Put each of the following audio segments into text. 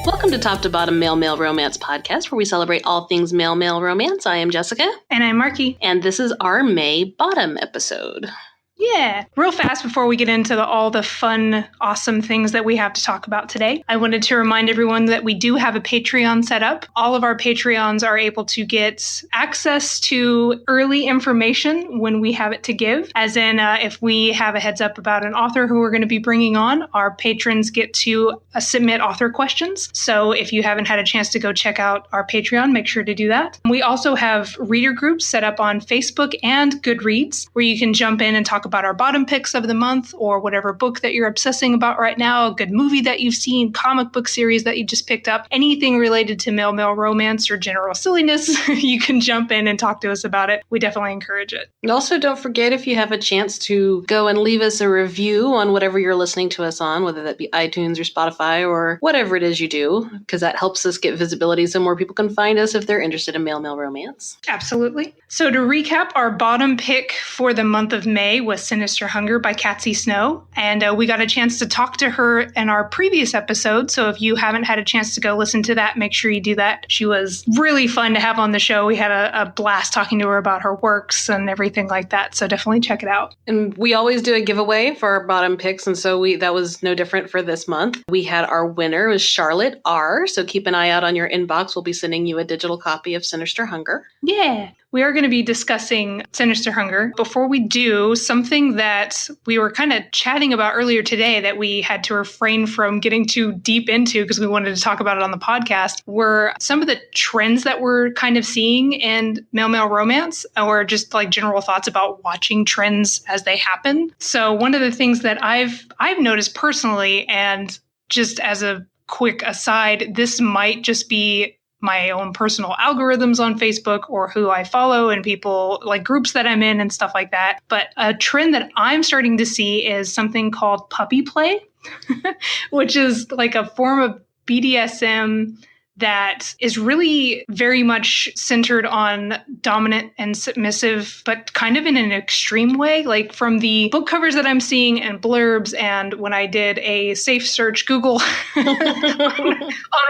Welcome to Top to Bottom Male Romance Podcast, where we celebrate all things male romance. I am Jessica. And I'm Markie. And this is our May Bottom episode. Yeah. Real fast before we get into all the fun, awesome things that we have to talk about today, I wanted to remind everyone that we do have a Patreon set up. All of our Patreons are able to get access to early information when we have it to give. As in, if we have a heads up about an author who we're going to be bringing on, our patrons get to submit author questions. So if you haven't had a chance to go check out our Patreon, make sure to do that. We also have reader groups set up on Facebook and Goodreads, where you can jump in and talk about our bottom picks of the month or whatever book that you're obsessing about right now, a good movie that you've seen, comic book series that you just picked up, anything related to male romance or general silliness, you can jump in and talk to us about it. We definitely encourage it. And also don't forget, if you have a chance to go and leave us a review on whatever you're listening to us on, whether that be iTunes or Spotify or whatever it is you do, because that helps us get visibility so more people can find us if they're interested in male romance. Absolutely. So to recap, our bottom pick for the month of May was Sinister Hunger by Katze Snow. And we got a chance to talk to her in our previous episode. So if you haven't had a chance to go listen to that, make sure you do that. She was really fun to have on the show. We had a blast talking to her about her works and everything like that. So definitely check it out. And we always do a giveaway for our bottom picks. And so that was no different for this month. We had our winner was Charlotte R. So keep an eye out on your inbox. We'll be sending you a digital copy of Sinister Hunger. Yeah. We are going to be discussing Sinister Hunger. Before we do, something that we were kind of chatting about earlier today that we had to refrain from getting too deep into because we wanted to talk about it on the podcast were some of the trends that we're kind of seeing in male romance, or just like general thoughts about watching trends as they happen. So one of the things that I've noticed personally, and just as a quick aside, this might just be my own personal algorithms on Facebook or who I follow and people like groups that I'm in and stuff like that. But a trend that I'm starting to see is something called puppy play, which is like a form of BDSM that is really very much centered on dominant and submissive, but kind of in an extreme way. Like from the book covers that I'm seeing and blurbs, and when I did a safe search Google on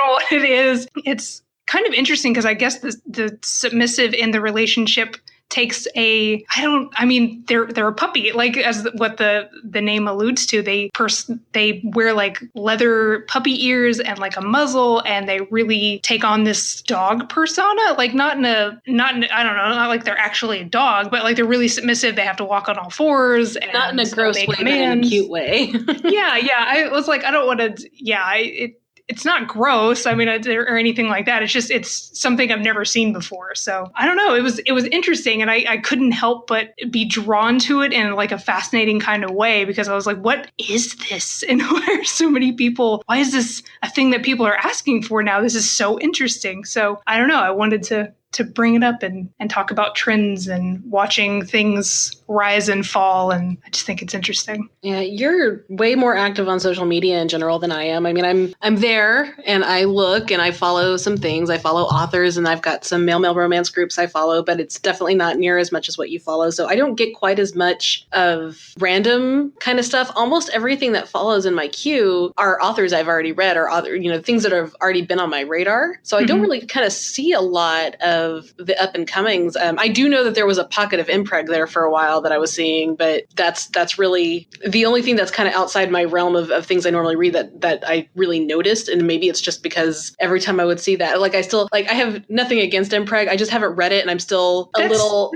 what it is, it's kind of interesting because I guess the submissive in the relationship takes they're a puppy, like as what the name alludes to. They wear like leather puppy ears and like a muzzle, and they really take on this dog persona, like not like they're actually a dog, but like they're really submissive. They have to walk on all fours, and not in a gross way, but in a cute way. yeah. I was like, I don't want to. It's not gross, or anything like that. It's something I've never seen before. So I don't know. It was interesting, and I couldn't help but be drawn to it in like a fascinating kind of way, because I was like, what is this? And why are so many people? Why is this a thing that people are asking for now? This is so interesting. So I don't know. I wanted to bring it up and talk about trends and watching things rise and fall. And I just think it's interesting. Yeah, you're way more active on social media in general than I am. I mean, I'm there and I look and I follow some things. I follow authors, and I've got some male romance groups I follow, but it's definitely not near as much as what you follow. So I don't get quite as much of random kind of stuff. Almost everything that follows in my queue are authors I've already read, or things that have already been on my radar. So I don't really kind of see a lot of the up and comings. I do know that there was a pocket of impreg there for a while that I was seeing, but that's really the only thing that's kind of outside my realm of things I normally read that I really noticed. And maybe it's just because every time I would see that, like I have nothing against impreg. I just haven't read it, and I'm still little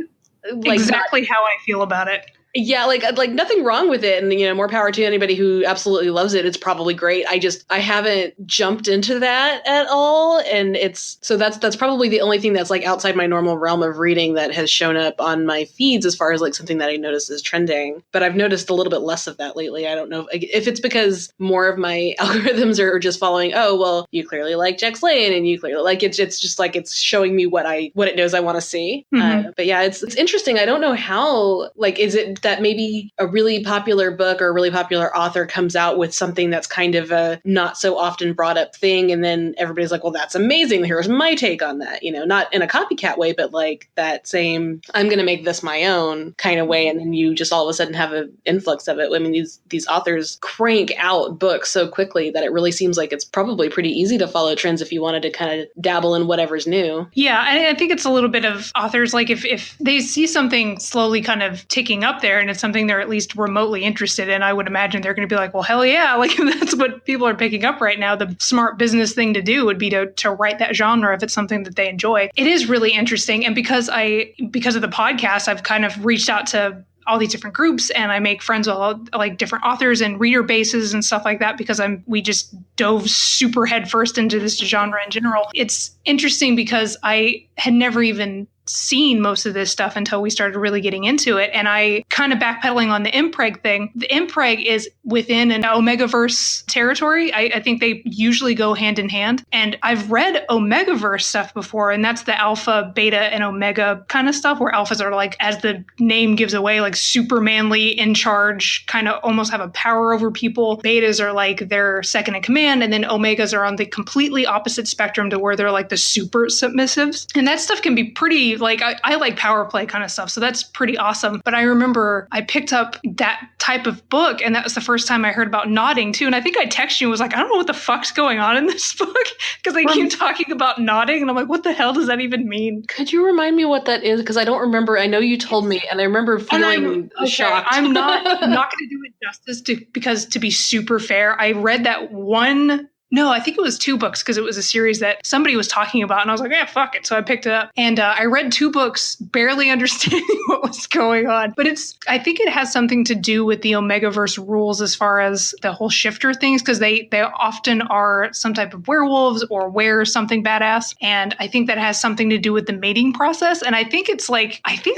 like exactly how I feel about it. Yeah, like nothing wrong with it, and more power to anybody who absolutely loves it. It's probably great. I haven't jumped into that at all, and that's probably the only thing that's like outside my normal realm of reading that has shown up on my feeds as far as like something that I noticed is trending. But I've noticed a little bit less of that lately. I don't know if it's because more of my algorithms are just following. Oh, well, you clearly like Jack Lane, and you clearly like it's just like it's showing me what it knows I want to see. Mm-hmm. But yeah, it's interesting. I don't know how. Like, is it that maybe a really popular book or a really popular author comes out with something that's kind of a not so often brought up thing. And then everybody's like, well, that's amazing. Here's my take on that. Not in a copycat way, but like that same, I'm going to make this my own kind of way. And then you just all of a sudden have an influx of it. I mean, these authors crank out books so quickly that it really seems like it's probably pretty easy to follow trends if you wanted to kind of dabble in whatever's new. Yeah, I think it's a little bit of authors, like if they see something slowly kind of ticking up there and it's something they're at least remotely interested in, I would imagine they're going to be like, well, hell yeah, like that's what people are picking up right now. The smart business thing to do would be to write that genre if it's something that they enjoy. It is really interesting. And because of the podcast, I've kind of reached out to all these different groups and I make friends with all, like different authors and reader bases and stuff like that because we just dove super headfirst into this genre in general. It's interesting because I had never even seen most of this stuff until we started really getting into it. And I kind of backpedaling on the impreg thing. The impreg is within an Omegaverse territory. I think they usually go hand in hand. And I've read Omegaverse stuff before, and that's the alpha, beta, and omega kind of stuff where alphas are like, as the name gives away, like super manly, in charge, kind of almost have a power over people. Betas are like they're second in command, and then omegas are on the completely opposite spectrum to where they're like the super submissives. And that stuff can be pretty like, I like power play kind of stuff. So that's pretty awesome. But I remember I picked up that type of book, and that was the first time I heard about nodding too. And I think I texted you and was like, I don't know what the fuck's going on in this book because they keep talking about nodding. And I'm like, what the hell does that even mean? Could you remind me what that is? Because I don't remember. I know you told me, and I remember feeling shocked. I'm not going to do it justice because to be super fair, I read that one. No, I think it was 2 books because it was a series that somebody was talking about. And I was like, yeah, fuck it. So I picked it up. And I read 2 books, barely understanding what was going on. But I think it has something to do with the Omegaverse rules as far as the whole shifter things, because they often are some type of werewolves or wear something badass. And I think that has something to do with the mating process. And I think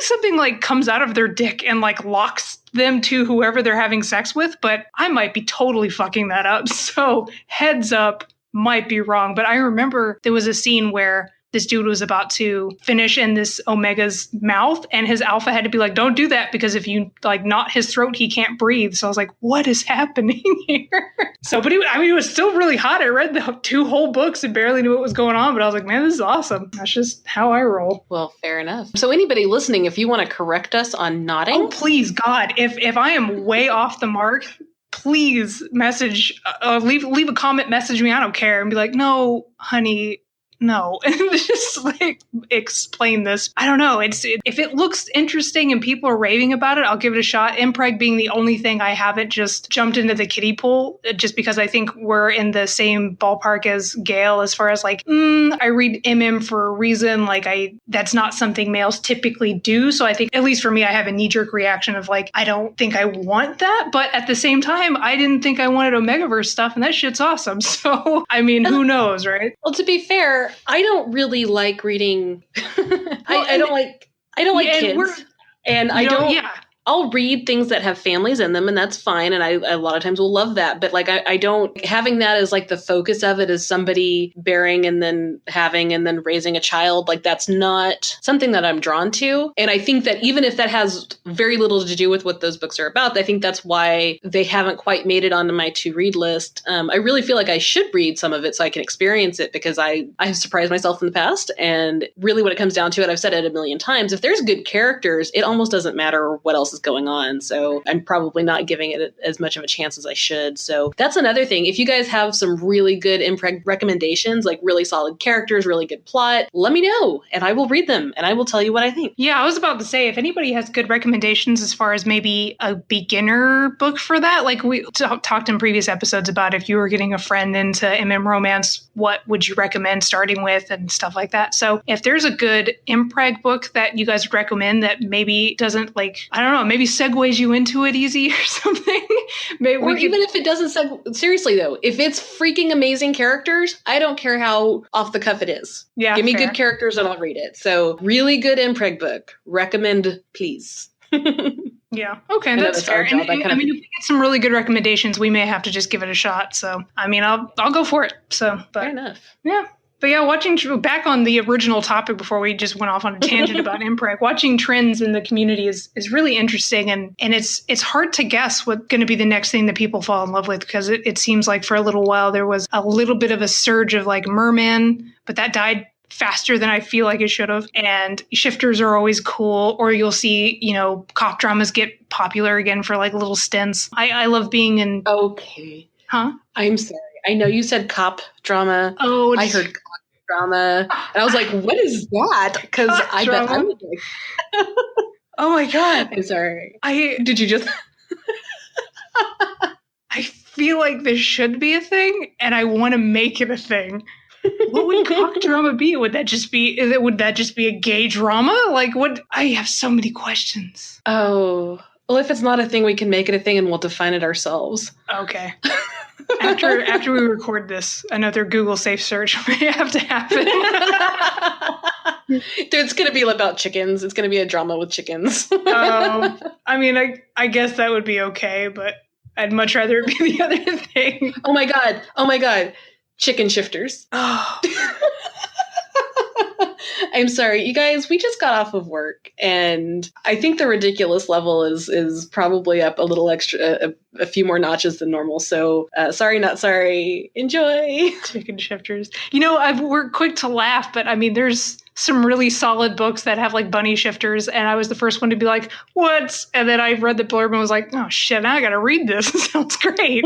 something like comes out of their dick and like locks them to whoever they're having sex with, but I might be totally fucking that up. So heads up, might be wrong. But I remember there was a scene where this dude was about to finish in this Omega's mouth and his alpha had to be like, don't do that because if you like knot his throat, he can't breathe. So I was like, what is happening here? So, but it was still really hot. I read the 2 whole books and barely knew what was going on, but I was like, man, this is awesome. That's just how I roll. Well, fair enough. So anybody listening, if you want to correct us on nodding. Oh, please, God, if I am way off the mark, please message, leave a comment, message me. I don't care. And be like, no, honey, no. And just like explain this. I don't know. If it looks interesting and people are raving about it, I'll give it a shot. Impreg being the only thing I haven't just jumped into the kiddie pool, just because I think we're in the same ballpark as Gail as far as like, I read MM for a reason. Like that's not something males typically do. So I think, at least for me, I have a knee-jerk reaction of like, I don't think I want that. But at the same time, I didn't think I wanted Omegaverse stuff, and that shit's awesome. So, I mean, who knows, right? Well, to be fair, I don't really like reading. I don't like kids, and I don't. Yeah. I'll read things that have families in them, and that's fine. And I a lot of times will love that. But like, I don't, having that as like the focus of it as somebody bearing and then having and then raising a child, like that's not something that I'm drawn to. And I think that even if that has very little to do with what those books are about, I think that's why they haven't quite made it onto my to read list. I really feel like I should read some of it so I can experience it, because I have surprised myself in the past. And really when it comes down to it, I've said it a million times, if there's good characters, it almost doesn't matter what else is going on. So I'm probably not giving it as much of a chance as I should. So that's another thing. If you guys have some really good impreg recommendations, like really solid characters, really good plot, let me know and I will read them and I will tell you what I think. Yeah, I was about to say, if anybody has good recommendations as far as maybe a beginner book for that, like we talked in previous episodes about if you were getting a friend into MM romance, what would you recommend starting with and stuff like that. So if there's a good impreg book that you guys would recommend that maybe doesn't like, I don't know, maybe segues you into it easy or something. Maybe even if it doesn't seriously though, if it's freaking amazing characters, I don't care how off the cuff it is. Yeah, give me good characters and I'll read it. So really good impreg book. Recommend, please. Yeah. Okay, that's fair. And, if we get some really good recommendations, we may have to just give it a shot. So, I mean, I'll go for it. So, but, fair enough. Yeah. But yeah, back on the original topic before we just went off on a tangent about impreg, watching trends in the community is really interesting. And it's hard to guess what's going to be the next thing that people fall in love with, because it seems like for a little while there was a little bit of a surge of like merman, but that died faster than I feel like it should have. And shifters are always cool, or you'll see, cop dramas get popular again for like little stints. I love being in... Okay. Huh? I'm sorry. I know you said cop drama. Oh, I heard cop drama. And I was like, what is that? Because I bet I would like... Oh my God. I'm sorry. Did you just... I feel like this should be a thing, and I want to make it a thing. What would cock drama be? Would that just be a gay drama? Like, what? I have so many questions. Oh, well, if it's not a thing, we can make it a thing and we'll define it ourselves. Okay. After we record this, another Google safe search may have to happen. Dude, it's going to be about chickens. It's going to be a drama with chickens. I mean, I guess that would be okay, but I'd much rather it be the other thing. Oh my God. Chicken shifters. Oh. I'm sorry, you guys, we just got off of work, and I think the ridiculous level is probably up a little extra, a few more notches than normal. So sorry, not sorry. Enjoy. Chicken shifters. We're quick to laugh, but I mean, there's some really solid books that have like bunny shifters, and I was the first one to be like, what? And then I read the blurb and was like, oh shit, now I gotta read this. It sounds great.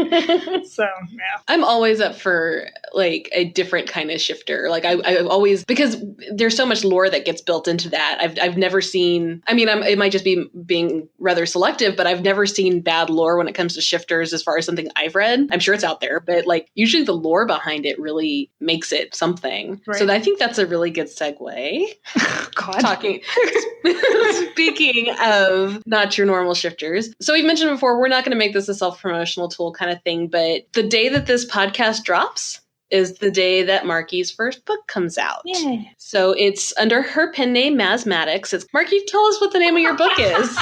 So yeah, I'm always up for like a different kind of shifter. Like I always, because there's so much lore that gets built into that. I've never seen, I mean, it might just be being rather selective, but I've never seen bad lore when it comes to shifters as far as something I've read. I'm sure it's out there, but like usually the lore behind it really makes it something. Right. So I think that's a really good segue. God. Speaking of not your normal shifters. So we've mentioned before, we're not going to make this a self-promotional tool kind of thing, but the day that this podcast drops is the day that Markie's first book comes out. Yeah. So it's under her pen name, Masmatics. Markie, tell us what the name of your book is.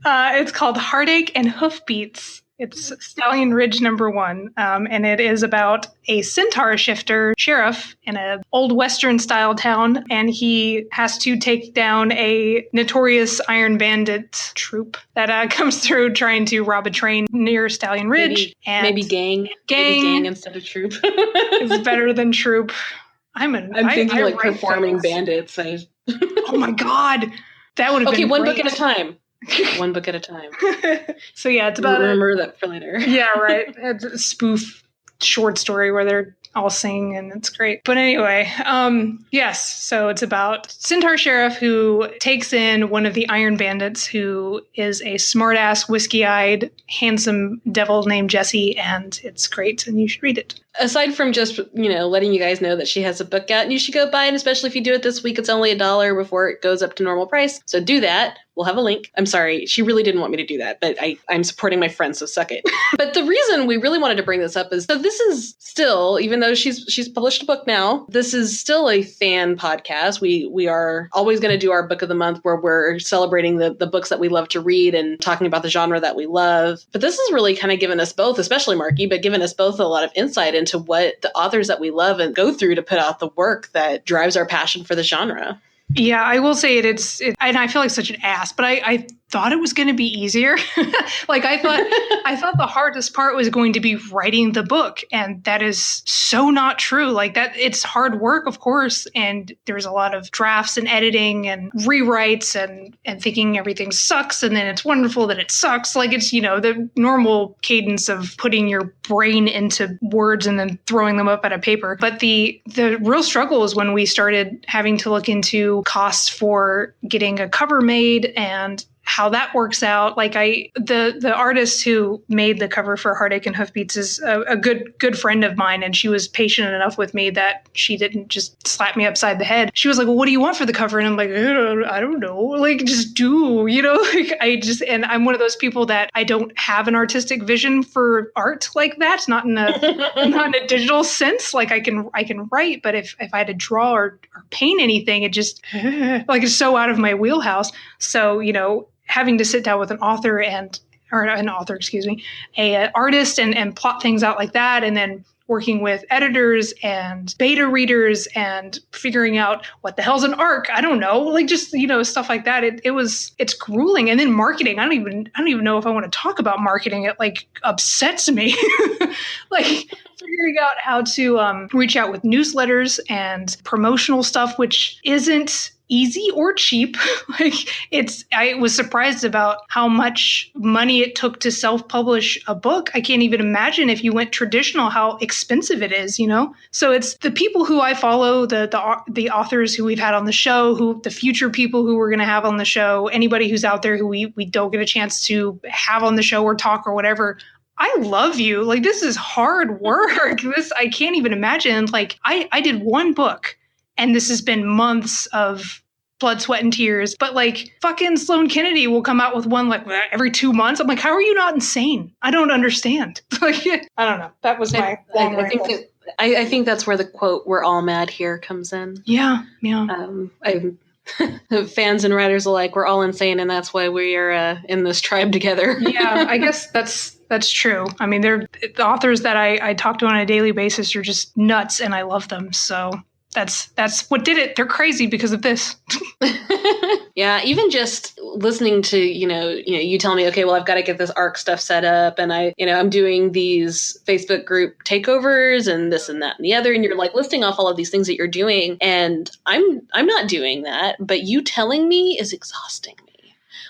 It's called Heartache and Hoofbeats. It's Stallion Ridge #1, and it is about a centaur shifter sheriff in an old Western-style town, and he has to take down a notorious Iron Bandit troop that comes through trying to rob a train near Stallion Ridge. Maybe gang. Maybe gang instead of troop. It's better than troop. I'm thinking like performing bandits. Oh my God. That would have been one great. book at a time. One book at a time. So yeah, it's about remember that for later. Yeah, right. It's a spoof short story where they're all sing, and it's great. But anyway, yes. So it's about Centaur Sheriff who takes in one of the Iron Bandits, who is a smartass, whiskey-eyed, handsome devil named Jesse, and it's great, and you should read it. Aside from just, letting you guys know that she has a book out and you should go buy it, especially if you do it this week, it's only $1 before it goes up to normal price. So do that. We'll have a link. I'm sorry. She really didn't want me to do that, but I'm supporting my friend, so suck it. But the reason we really wanted to bring this up is, so this is still, even though she's published a book now, this is still a fan podcast. We are always going to do our book of the month where we're celebrating the books that we love to read and talking about the genre that we love. But this has really kind of given us both, especially Markie, but given us both a lot of insight into what the authors that we love and go through to put out the work that drives our passion for the genre. Yeah, I will say it, and I feel like such an ass, but I thought it was going to be easier. Like I thought the hardest part was going to be writing the book, and that is so not true. Like that, it's hard work, of course, and there's a lot of drafts and editing and rewrites and thinking everything sucks, and then it's wonderful that it sucks. Like it's, the normal cadence of putting your brain into words and then throwing them up at a paper. But the real struggle is when we started having to look into costs for getting a cover made and how that works out. Like the artist who made the cover for Heartache and Hoofbeats is a good friend of mine, and she was patient enough with me that she didn't just slap me upside the head. She was like, well, what do you want for the cover? And I'm like, I don't know. Like, just do, like and I'm one of those people that I don't have an artistic vision for art like that. Not in a digital sense. Like I can write, but if I had to draw or paint anything, it just like it's so out of my wheelhouse. So, having to sit down with an artist and plot things out like that, and then working with editors and beta readers and figuring out what the hell's an arc. I don't know, like just, stuff like that. It's grueling. And then marketing. I don't even know if I want to talk about marketing. It like upsets me. Like figuring out how to reach out with newsletters and promotional stuff, which isn't easy or cheap. I was surprised about how much money it took to self-publish a book. I can't even imagine if you went traditional, how expensive it is, So it's the people who I follow, the authors who we've had on the show, the future people who we're going to have on the show, anybody who's out there who we don't get a chance to have on the show or talk or whatever. I love you. Like, this is hard work. I can't even imagine. Like, I did one book, and this has been months of blood, sweat, and tears. But like fucking Sloan Kennedy will come out with one like every 2 months. I'm like, how are you not insane? I don't understand. Like, I don't know. That was my long rant. I think that's where the quote "We're all mad here" comes in. Yeah. Fans and writers alike, we're all insane, and that's why we are in this tribe together. Yeah, I guess that's true. I mean, the authors that I talk to on a daily basis are just nuts, and I love them. So that's what did it. They're crazy because of this. Yeah, even just listening to, you tell me, okay, well, I've got to get this ARC stuff set up, and I'm doing these Facebook group takeovers and this and that and the other, and you're like listing off all of these things that you're doing, and I'm not doing that, but you telling me is exhausting me.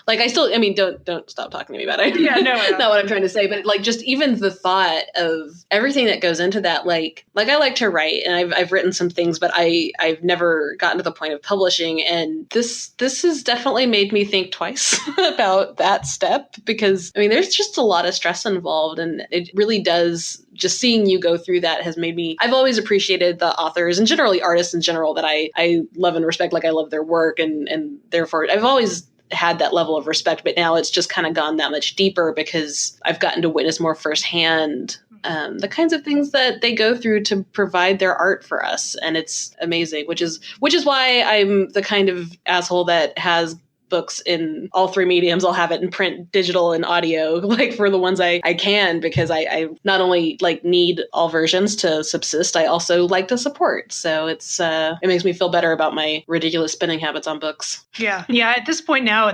Like, don't stop talking to me about it. Yeah, no. Not what I'm trying to say, but like just even the thought of everything that goes into that, like I like to write, and I've written some things, but I've never gotten to the point of publishing, and this has definitely made me think twice about that step, because there's just a lot of stress involved, and it really does. Just seeing you go through that has made me. I've always appreciated the authors and generally artists in general that I love and respect. Like, I love their work, and therefore I've always had that level of respect, but now it's just kind of gone that much deeper because I've gotten to witness more firsthand the kinds of things that they go through to provide their art for us. And it's amazing, which is why I'm the kind of asshole that has books in all three mediums. I'll have it in print, digital, and audio, like for the ones I can, because I not only like need all versions to subsist, I also like to support. So it makes me feel better about my ridiculous spending habits on books. Yeah. At this point now,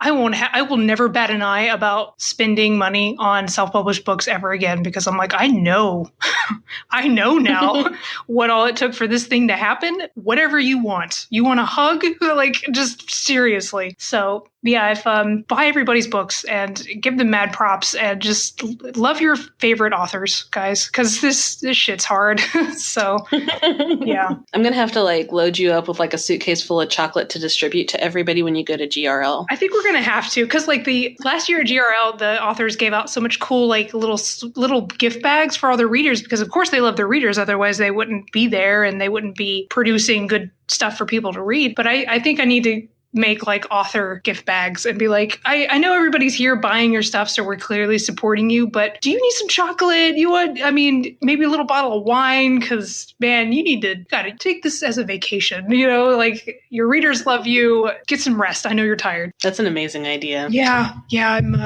I will never bat an eye about spending money on self-published books ever again, because I'm like, I know now what all it took for this thing to happen. Whatever you want a hug, like, just seriously. So yeah, if buy everybody's books and give them mad props, and just love your favorite authors, guys, because this shit's hard. So yeah, I'm gonna have to like load you up with like a suitcase full of chocolate to distribute to everybody when you go to GRL. I think we're gonna have to, because like the last year at GRL, the authors gave out so much cool like little gift bags for all their readers, because of course they love their readers, otherwise they wouldn't be there and they wouldn't be producing good stuff for people to read. But I think I need to make like author gift bags and be like, I know everybody's here buying your stuff, so we're clearly supporting you, but do you need some chocolate? You want, maybe a little bottle of wine, because man, gotta take this as a vacation, like your readers love you. Get some rest. I know you're tired. That's an amazing idea. Yeah. I'm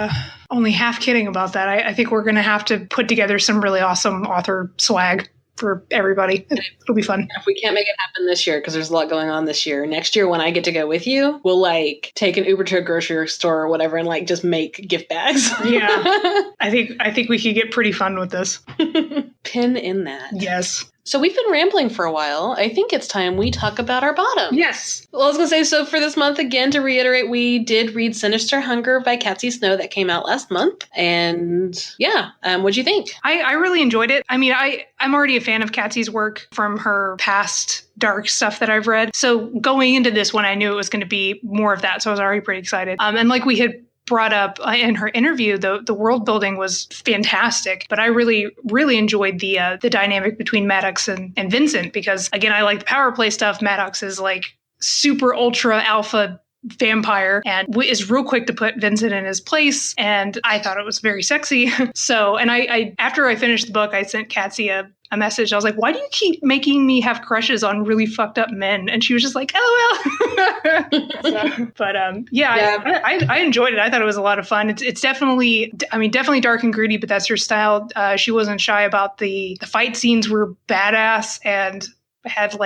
only half kidding about that. I think we're going to have to put together some really awesome author swag for everybody. It'll be fun. If we can't make it happen this year, because there's a lot going on this year, next year when I get to go with you, we'll like take an Uber to a grocery store or whatever and like just make gift bags. Yeah. I think we could get pretty fun with this. Pin in that. Yes. So we've been rambling for a while. I think it's time we talk about our bottom. Yes. Well, I was going to say, so for this month, again, to reiterate, we did read Sinister Hunger by Katze Snow that came out last month. And yeah, what'd you think? I really enjoyed it. I'm already a fan of Katze's work from her past dark stuff that I've read. So going into this one, I knew it was going to be more of that. So I was already pretty excited. And like we had brought up in her interview, the world building was fantastic, but I really, really enjoyed the dynamic between Maddox and Vincent, because again, I like the power play stuff. Maddox is like super ultra alpha vampire and is real quick to put Vincent in his place. And I thought it was very sexy. So, and I after I finished the book, I sent Katze a message. I was like, why do you keep making me have crushes on really fucked up men? And she was just like, LOL. I enjoyed it. I thought it was a lot of fun. It's definitely, definitely dark and gritty, but that's her style. She wasn't shy about the fight scenes were badass and had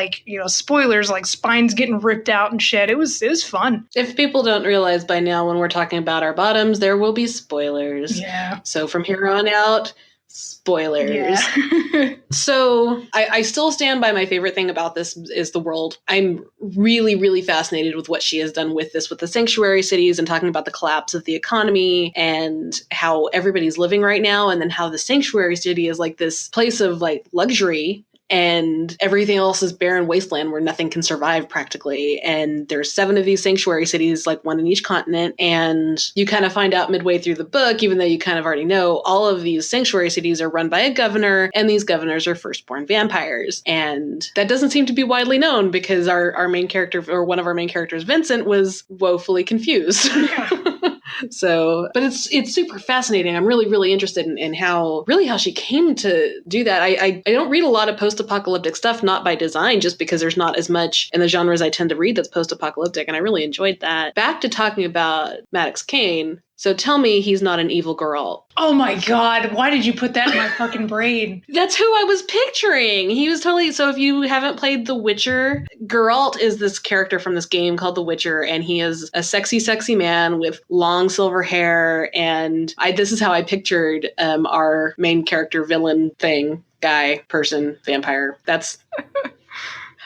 spoilers, like spines getting ripped out and shit. It was fun. If people don't realize by now, when we're talking about our bottoms, there will be spoilers. Yeah. So from here on out, spoilers. Yeah. So I still stand by my favorite thing about this is the world. I'm really, really fascinated with what she has done with this, with the sanctuary cities and talking about the collapse of the economy and how everybody's living right now. And then how the sanctuary city is like this place of like luxury and everything else is barren wasteland where nothing can survive practically. And there's 7 of these sanctuary cities, like 1 in each continent. And you kind of find out midway through the book, even though you kind of already know, all of these sanctuary cities are run by a governor, and these governors are firstborn vampires. And that doesn't seem to be widely known because our main character, or one of our main characters, Vincent, was woefully confused. Yeah. So, but it's super fascinating. I'm really, really interested in how she came to do that. I don't read a lot of post-apocalyptic stuff, not by design, just because there's not as much in the genres I tend to read that's post-apocalyptic, and I really enjoyed that. Back to talking about Maddox Kane. So tell me he's not an evil Geralt. Oh my God. Why did you put that in my fucking brain? That's who I was picturing. He was totally... So if you haven't played The Witcher, Geralt is this character from this game called The Witcher, and he is a sexy, sexy man with long silver hair. And this is how I pictured our main character villain thing, guy, person, vampire. That's...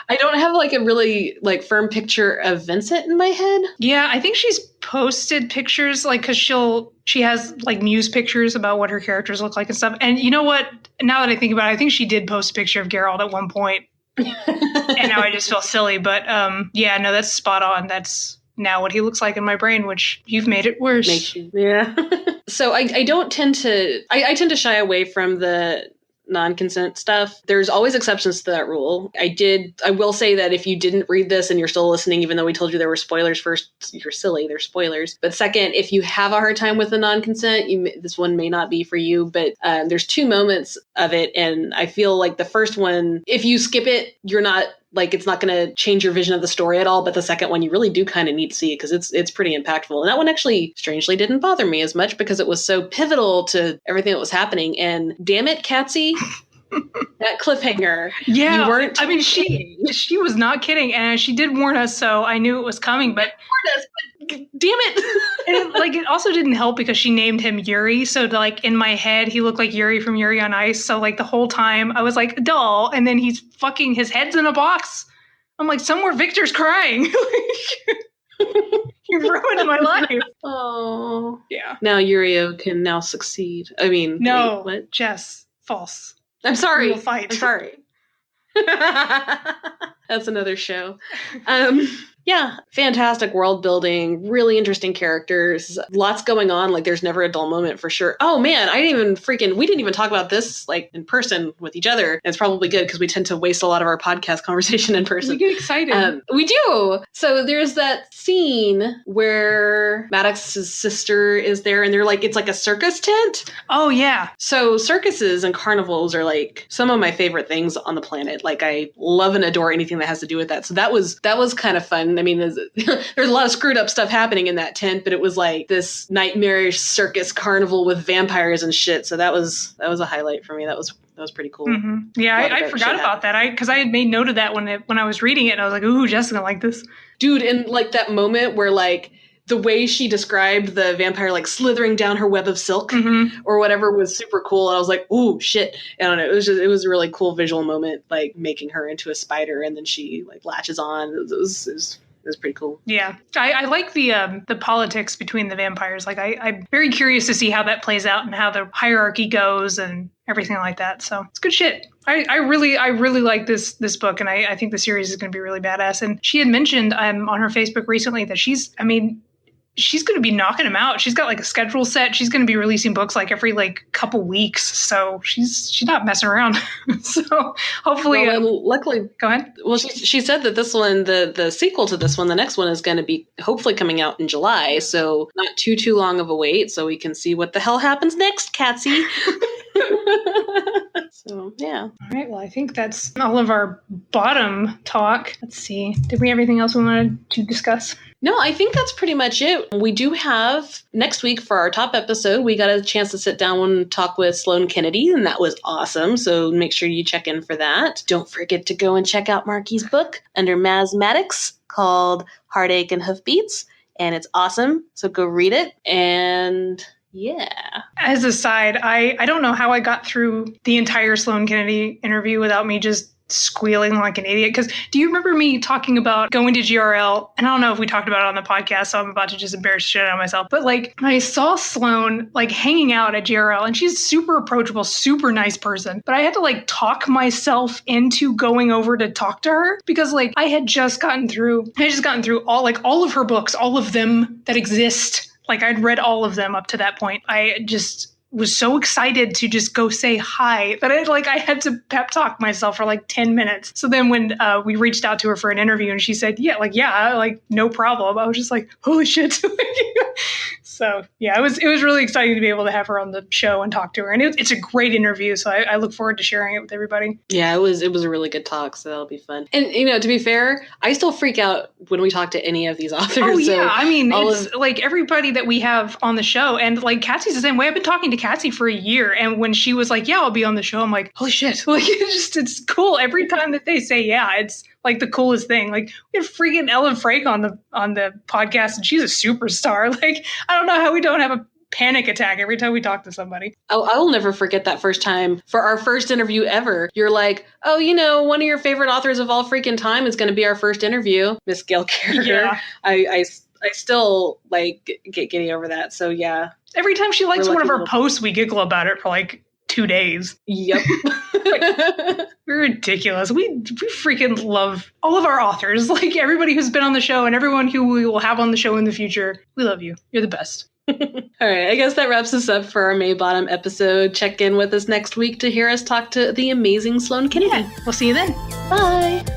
I don't have like a really like firm picture of Vincent in my head. Yeah, I think she's posted pictures because she has like muse pictures about what her characters look like and stuff. And you know what? Now that I think about it, I think she did post a picture of Geralt at one point. And now I just feel silly. But yeah, no, that's spot on. That's now what he looks like in my brain, which you've made it worse. Yeah. So I don't tend to... I tend to shy away from the non-consent stuff. There's always exceptions to that rule. I will say that if you didn't read this and you're still listening, even though we told you there were spoilers, first, you're silly, there's spoilers. But second, if you have a hard time with the non-consent, this one may not be for you, but there's 2 moments of it. And I feel like the first one, if you skip it, you're not like, it's not going to change your vision of the story at all. But the second one, you really do kind of need to see it because it's pretty impactful. And that one actually, strangely, didn't bother me as much because it was so pivotal to everything that was happening. And damn it, Katze, that cliffhanger. Yeah. You weren't... I mean, she was not kidding. And she did warn us, so I knew it was coming. But damn it. And it also didn't help because she named him Yuri. So like in my head, he looked like Yuri from Yuri on Ice. So like the whole time I was like, dull. And then his head's in a box. I'm like, somewhere Victor's crying. You ruined my life. Oh. Yeah. Now Yurio can now succeed. I mean, no, wait, what? Jess, false. I'm sorry. We will fight. I'm sorry. That's another show. Yeah, fantastic world building, really interesting characters, lots going on. Like there's never a dull moment for sure. Oh man, we didn't even talk about this like in person with each other. And it's probably good because we tend to waste a lot of our podcast conversation in person. We get excited. We do. So there's that scene where Maddox's sister is there and it's like a circus tent. Oh yeah. So circuses and carnivals are like some of my favorite things on the planet. Like I love and adore anything that has to do with that. So that was kind of fun. I mean, there's a lot of screwed up stuff happening in that tent, but it was like this nightmarish circus carnival with vampires and shit. So that was a highlight for me. That was pretty cool. Mm-hmm. Yeah, I forgot about that. Because I had made note of that when I was reading it, and I was like, "Ooh, Jessica like this, dude." And like that moment where like the way she described the vampire like slithering down her web of silk or whatever was super cool. And I was like, ooh, shit. I don't know. It was a really cool visual moment, like making her into a spider and then she like latches on. It was pretty cool. Yeah. I like the politics between the vampires. Like I'm very curious to see how that plays out and how the hierarchy goes and everything like that. So it's good shit. I really like this book, and I think the series is going to be really badass. And she had mentioned on her Facebook recently that she's going to be knocking them out. She's got like a schedule set. She's going to be releasing books like every like couple weeks. So she's not messing around. So hopefully, luckily, go ahead. Well, she said that this one, the sequel to this one, the next one is going to be hopefully coming out in July. So not too long of a wait. So we can see what the hell happens next, Katze. So, yeah. All right. Well, I think that's all of our bottom talk. Let's see. Did we have anything else we wanted to discuss? No, I think that's pretty much it. We do have next week for our top episode, we got a chance to sit down and talk with Sloane Kennedy, and that was awesome. So make sure you check in for that. Don't forget to go and check out Markie's book under Mathematics called Heartache and Hoofbeats, and it's awesome. So go read it. And yeah. As a side, I don't know how I got through the entire Sloane Kennedy interview without me just squealing like an idiot. Because do you remember me talking about going to GRL? And I don't know if we talked about it on the podcast, so I'm about to just embarrass shit out of myself. But like, I saw Sloane like hanging out at GRL, and she's super approachable, super nice person. But I had to like talk myself into going over to talk to her because like I had just gotten through all of her books, all of them that exist. Like I'd read all of them up to that point. I just was so excited to just go say hi that I had to pep talk myself for like 10 minutes. So then when we reached out to her for an interview and she said, yeah, no problem. I was just like, holy shit. So yeah, it was really exciting to be able to have her on the show and talk to her. And it's a great interview. So I look forward to sharing it with everybody. Yeah, it was a really good talk. So that'll be fun. And to be fair, I still freak out when we talk to any of these authors. Oh yeah. So I mean, it's like everybody that we have on the show, and like Katze's the same way. I've been talking to Katze for a year. And when she was like, yeah, I'll be on the show, I'm like, holy shit. Like it's cool. Every time that they say, yeah, it's like the coolest thing. Like we had freaking Ellen Frake on the podcast, and she's a superstar. Like, I don't know how we don't have a panic attack every time we talk to somebody. I'll never forget that first time for our first interview ever. You're like, oh, one of your favorite authors of all freaking time is going to be our first interview, Miss Gail Carriger. Yeah. I still like get giddy over that. So yeah. Every time she likes one of our posts, we giggle about it for like 2 days. Yep. We're ridiculous. We freaking love all of our authors. Like everybody who's been on the show and everyone who we will have on the show in the future. We love you. You're the best. All right. I guess that wraps us up for our May Bottom episode. Check in with us next week to hear us talk to the amazing Sloane Kennedy. Yeah, we'll see you then. Bye.